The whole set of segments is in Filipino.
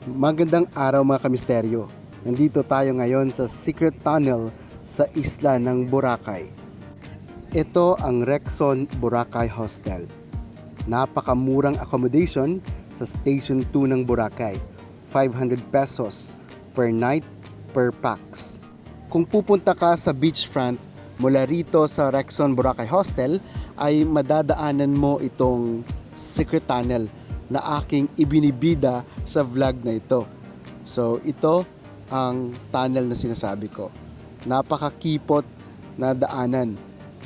Magandang araw mga kamisteryo. Nandito tayo ngayon sa secret tunnel sa isla ng Boracay. Ito ang Rexon Boracay Hostel. Napakamurang accommodation sa Station 2 ng Boracay. 500 pesos per night per pax. Kung pupunta ka sa beachfront mula rito sa Rexon Boracay Hostel ay madadaanan mo itong secret tunnel na aking ibinibida sa vlog na ito. So ito ang tunnel na sinasabi ko. Napakakipot na daanan.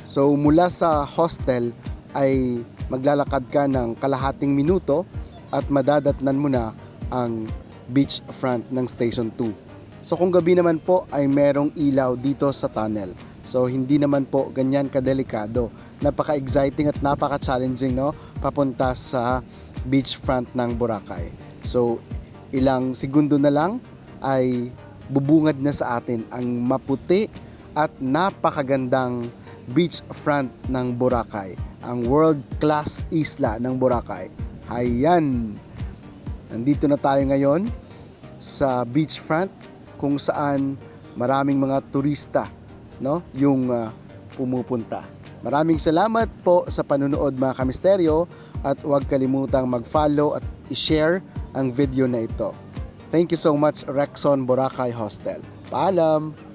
So mula sa hostel ay maglalakad ka ng kalahating minuto at madadatnan mo na ang beach front ng Station 2. So kung gabi naman po ay merong ilaw dito sa tunnel. So hindi naman po ganyan kadelikado. Napaka-exciting at napaka-challenging, no? Papunta sa beachfront ng Boracay. So ilang segundo na lang ay bubungad na sa atin ang maputi at napakagandang beachfront ng Boracay. Ang world-class isla ng Boracay. Ayan! Nandito na tayo ngayon sa beachfront kung saan maraming mga turista, no, yung pumupunta. Maraming salamat po sa panunood mga kamisteryo at huwag kalimutang mag-follow at i-share ang video na ito. Thank you so much Rexon Boracay Hostel. Paalam!